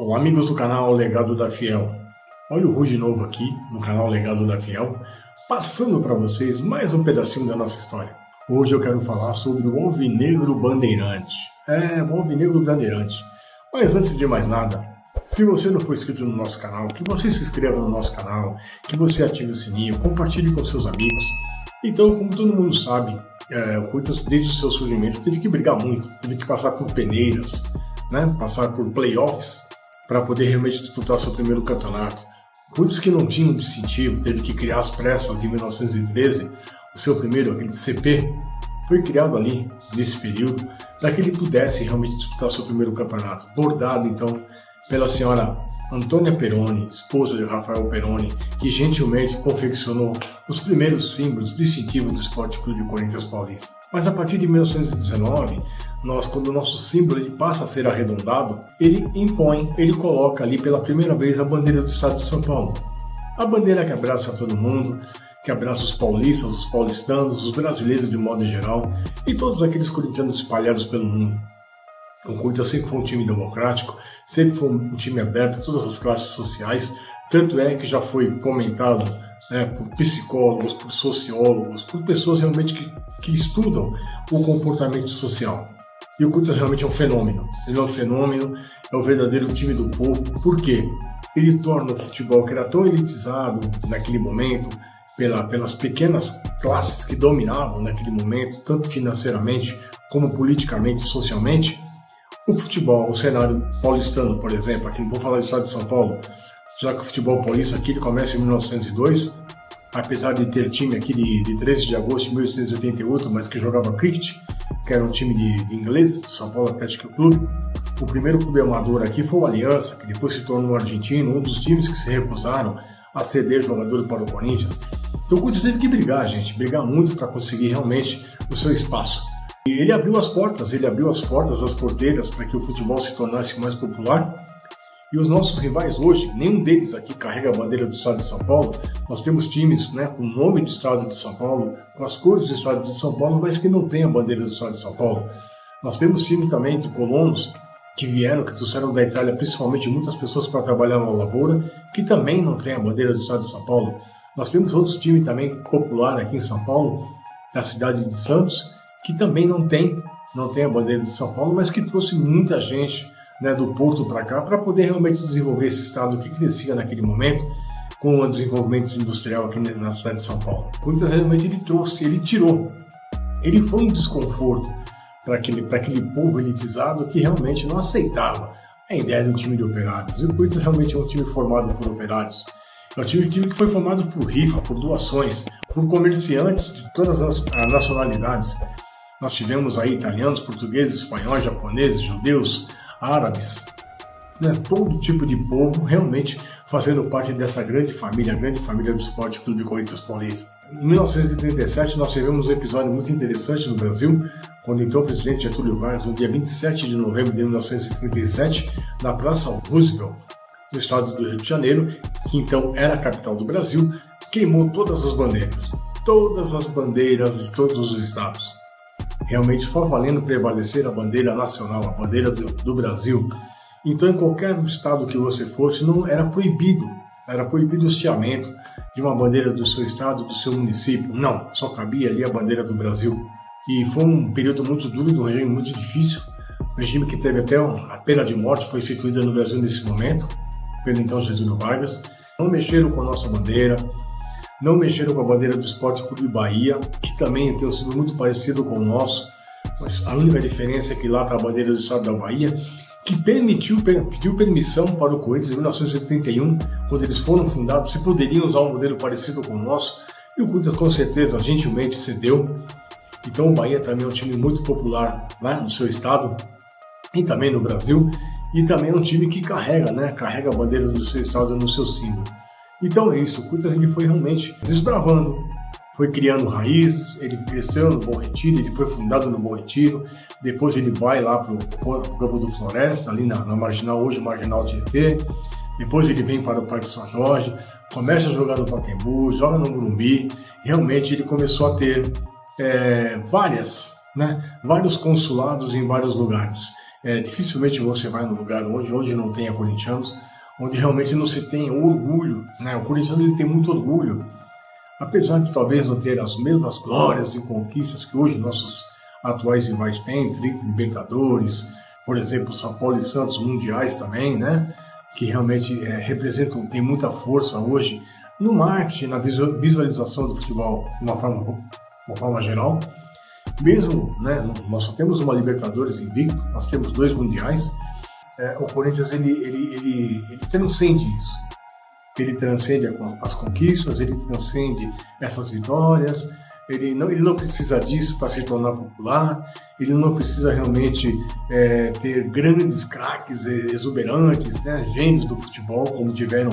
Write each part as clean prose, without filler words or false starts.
Olá, amigos do canal Legado da Fiel. Olha o Rui de novo aqui no canal Legado da Fiel, passando para vocês mais um pedacinho da nossa história. Hoje eu quero falar sobre o Alvinegro Bandeirante. O Alvinegro Bandeirante. Mas antes de mais nada, se você não for inscrito no nosso canal, que você se inscreva no nosso canal, que você ative o sininho, compartilhe com seus amigos. Então, como todo mundo sabe, o Corinthians desde o seu surgimento teve que brigar muito, teve que passar por peneiras, passar por playoffs para poder realmente disputar seu primeiro campeonato. Corinthians que não tinha um distintivo, teve que criar as pressas em 1913, o seu primeiro, aquele CP, foi criado ali, nesse período, para que ele pudesse realmente disputar seu primeiro campeonato, bordado então pela senhora Antônia Peroni, esposa de Rafael Peroni, que gentilmente confeccionou os primeiros símbolos distintivos do Esporte Clube Corinthians Paulista. Mas a partir de 1919, quando o nosso símbolo ele passa a ser arredondado, ele coloca ali pela primeira vez a bandeira do Estado de São Paulo. A bandeira que abraça todo mundo, que abraça os paulistas, os paulistanos, os brasileiros de modo geral e todos aqueles corintianos espalhados pelo mundo. O Corinthians sempre foi um time democrático, sempre foi um time aberto a todas as classes sociais, tanto é que já foi comentado por psicólogos, por sociólogos, por pessoas realmente que estudam o comportamento social. E o Corinthians realmente é um fenômeno. Ele é um fenômeno, é o verdadeiro time do povo. Por quê? Ele torna o futebol, que era tão elitizado naquele momento, pelas pequenas classes que dominavam naquele momento, tanto financeiramente como politicamente e socialmente, o futebol, o cenário paulistano, por exemplo, aqui não vou falar do estado de São Paulo, já que o futebol paulista aqui ele começa em 1902, apesar de ter time aqui de 13 de agosto de 1888, mas que jogava cricket, que era um time de inglês, do São Paulo Atlético Clube. O primeiro clube amador aqui foi o Aliança, que depois se tornou argentino, um dos times que se recusaram a ceder jogador para o Corinthians. Então o Corinthians teve que brigar, gente, brigar muito para conseguir realmente o seu espaço. E ele abriu as portas, as porteiras para que o futebol se tornasse mais popular. E os nossos rivais hoje, nenhum deles aqui carrega a bandeira do estado de São Paulo. Nós temos times com o nome do estado de São Paulo, com as cores do estado de São Paulo, mas que não tem a bandeira do estado de São Paulo. Nós temos times também de colonos que trouxeram da Itália, principalmente muitas pessoas para trabalhar na lavoura, que também não tem a bandeira do estado de São Paulo. Nós temos outros times também popular aqui em São Paulo, da cidade de Santos, que também não tem a bandeira de São Paulo, mas que trouxe muita gente do Porto para cá para poder realmente desenvolver esse estado que crescia naquele momento com o desenvolvimento industrial aqui na cidade de São Paulo. O Corinthians realmente ele foi um desconforto para aquele povo elitizado que realmente não aceitava a ideia de um time de operários. E o Corinthians realmente é um time formado por operários. É um time que foi formado por rifa, por doações, por comerciantes de todas as nacionalidades. Nós tivemos aí italianos, portugueses, espanhóis, japoneses, judeus, árabes, todo tipo de povo realmente fazendo parte dessa grande família do Esporte Clube Corinthians Paulista. Em 1937 nós tivemos um episódio muito interessante no Brasil, quando então o presidente Getúlio Vargas, no dia 27 de novembro de 1937, na Praça Roosevelt, no estado do Rio de Janeiro, que então era a capital do Brasil, queimou todas as bandeiras de todos os estados. Realmente só valendo prevalecer a bandeira nacional, a bandeira do Brasil. Então, em qualquer estado que você fosse, não era proibido o hasteamento de uma bandeira do seu estado, do seu município. Não, só cabia ali a bandeira do Brasil. E foi um período muito duro, um regime muito difícil, um regime que teve até a pena de morte, foi instituída no Brasil nesse momento, pelo então Getúlio Vargas. Não mexeram com a nossa bandeira, não mexeram com a bandeira do Esporte Clube Bahia, que também tem um símbolo muito parecido com o nosso, mas a única diferença é que lá está a bandeira do estado da Bahia, que pediu permissão para o Corinthians em 1931, quando eles foram fundados, se poderiam usar um modelo parecido com o nosso, e o Corinthians com certeza gentilmente cedeu. Então o Bahia também é um time muito popular lá no seu estado e também no Brasil, e também é um time que carrega a bandeira do seu estado no seu símbolo. Então é isso, o Corinthians ele foi realmente desbravando, foi criando raízes, ele cresceu no Bom Retiro, ele foi fundado no Bom Retiro, depois ele vai lá para o campo do Floresta, ali na Marginal, hoje Marginal Tietê, depois ele vem para o Parque São Jorge, começa a jogar no Pacaembu, joga no Morumbi, realmente ele começou a ter vários consulados em vários lugares. Dificilmente você vai num lugar onde não tenha corintianos, onde realmente não se tem orgulho, né? O corintiano ele tem muito orgulho, apesar de talvez não ter as mesmas glórias e conquistas que hoje nossos atuais rivais têm, Libertadores, por exemplo, São Paulo e Santos, mundiais também, né? Que realmente representam, tem muita força hoje no marketing, na visualização do futebol de uma forma geral. Mesmo, né, nós só temos uma Libertadores invicto, nós temos 2 mundiais, o Corinthians ele transcende isso. Ele transcende as conquistas, ele transcende essas vitórias, ele não precisa disso para se tornar popular, ele não precisa realmente ter grandes craques exuberantes, né, gênios do futebol, como tiveram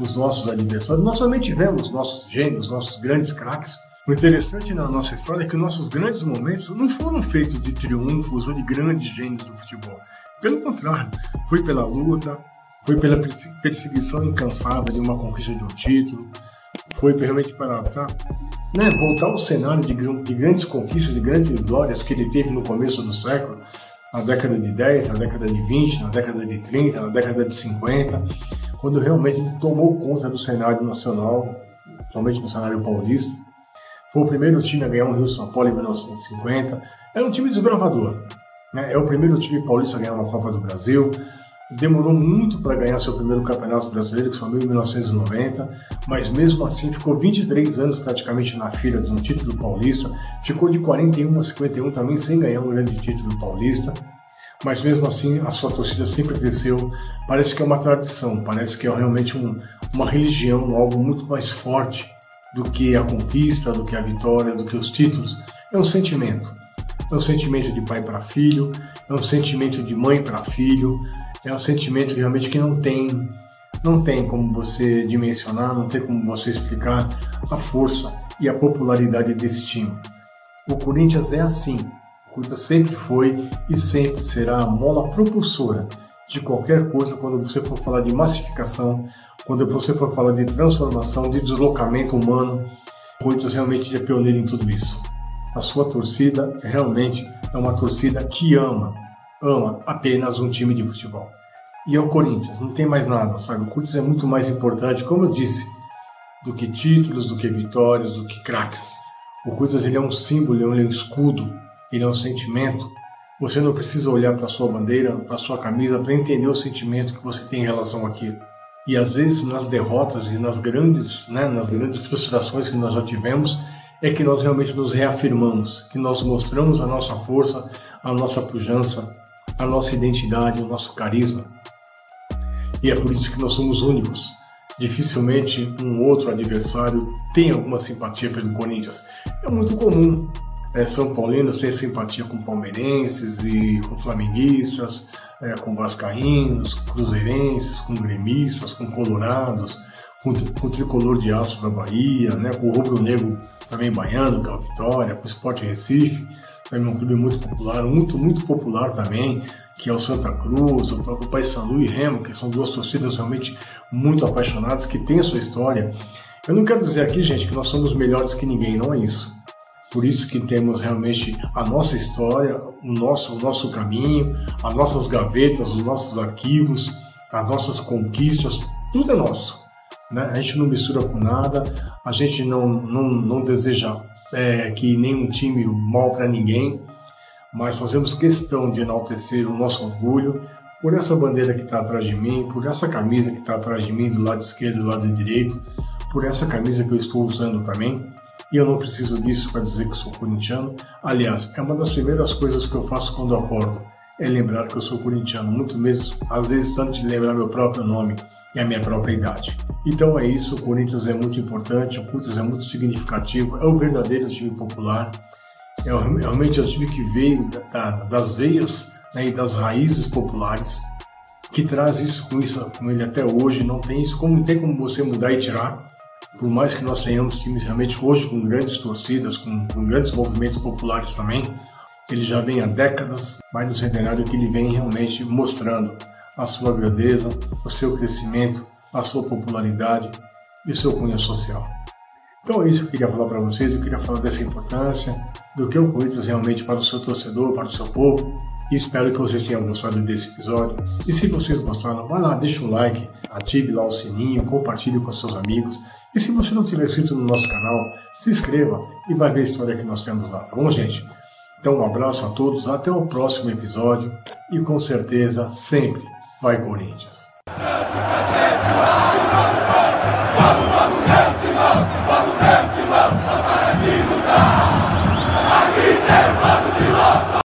os nossos adversários. Nós também tivemos nossos gênios, nossos grandes craques. O interessante na nossa história é que nossos grandes momentos não foram feitos de triunfos ou de grandes gênios do futebol. Pelo contrário, foi pela luta, foi pela perseguição incansável de uma conquista de um título, foi realmente para voltar ao cenário de grandes conquistas, de grandes glórias que ele teve no começo do século, na década de 10, na década de 20, na década de 30, na década de 50, quando realmente ele tomou conta do cenário nacional, principalmente no cenário paulista. Foi o primeiro time a ganhar um Rio-São Paulo em 1950. Era um time desbravador, né? É o primeiro time paulista a ganhar uma Copa do Brasil. Demorou muito para ganhar seu primeiro campeonato brasileiro, que só veio em 1990, mas mesmo assim ficou 23 anos praticamente na fila de um título paulista. Ficou de 41 a 51 também sem ganhar um grande título paulista. Mas mesmo assim a sua torcida sempre cresceu. Parece que é uma tradição, parece que é realmente uma religião, algo muito mais forte do que a conquista, do que a vitória, do que os títulos. É um sentimento de pai para filho, é um sentimento de mãe para filho, é um sentimento realmente que não tem como você dimensionar, não tem como você explicar a força e a popularidade desse time. O Corinthians é assim, o Corinthians sempre foi e sempre será a mola propulsora de qualquer coisa quando você for falar de massificação, quando você for falar de transformação, de deslocamento humano. O Corinthians realmente é pioneiro em tudo isso. A sua torcida realmente é uma torcida que ama apenas um time de futebol. E é o Corinthians, não tem mais nada, sabe? O Corinthians é muito mais importante, como eu disse, do que títulos, do que vitórias, do que craques. O Corinthians ele é um símbolo, ele é um escudo, ele é um sentimento. Você não precisa olhar para a sua bandeira, para a sua camisa, para entender o sentimento que você tem em relação àquilo. E às vezes nas derrotas e nas grandes frustrações que nós já tivemos, é que nós realmente nos reafirmamos, que nós mostramos a nossa força, a nossa pujança, a nossa identidade, o nosso carisma. E é por isso que nós somos únicos. Dificilmente um outro adversário tem alguma simpatia pelo Corinthians. É muito comum São Paulinos ter simpatia com palmeirenses e com flamenguistas, com vascaínos, com cruzeirenses, com gremistas, com colorados, com o tricolor de aço da Bahia, né, com o rubro-negro também baiano, que é o Vitória, com o Sport Recife, também um clube muito popular, muito popular também, que é o Santa Cruz, o próprio Paysandu e Remo, que são duas torcidas realmente muito apaixonadas, que têm a sua história. Eu não quero dizer aqui, gente, que nós somos melhores que ninguém, não é isso. Por isso que temos realmente a nossa história, o nosso caminho, as nossas gavetas, os nossos arquivos, as nossas conquistas, tudo é nosso, né? A gente não mistura com nada, a gente não deseja que nenhum time mal para ninguém, mas fazemos questão de enaltecer o nosso orgulho por essa bandeira que está atrás de mim, por essa camisa que está atrás de mim, do lado esquerdo e do lado direito, por essa camisa que eu estou usando também. E eu não preciso disso para dizer que sou corintiano. Aliás, é uma das primeiras coisas que eu faço quando eu acordo, é lembrar que eu sou corintiano, muito mesmo, às vezes, tanto de lembrar meu próprio nome e a minha própria idade. Então é isso, o Corinthians é muito importante, o Corinthians é muito significativo, é o verdadeiro time popular, é realmente o time que veio das veias, né, e das raízes populares, que traz isso com ele até hoje. Não tem isso, não tem como você mudar e tirar. Por mais que nós tenhamos times realmente hoje com grandes torcidas, com grandes movimentos populares também, ele já vem há décadas, mais no centenário, que ele vem realmente mostrando a sua grandeza, o seu crescimento, a sua popularidade e o seu cunho social. Então é isso que eu queria falar para vocês, eu queria falar dessa importância, do que é o Corinthians realmente para o seu torcedor, para o seu povo, E espero que vocês tenham gostado desse episódio. E se vocês gostaram, vai lá, deixa um like, ative lá o sininho, compartilhe com seus amigos. E se você não tiver inscrito no nosso canal, se inscreva e vai ver a história que nós temos lá, tá bom, gente? Então um abraço a todos, até o próximo episódio e com certeza sempre vai Corinthians!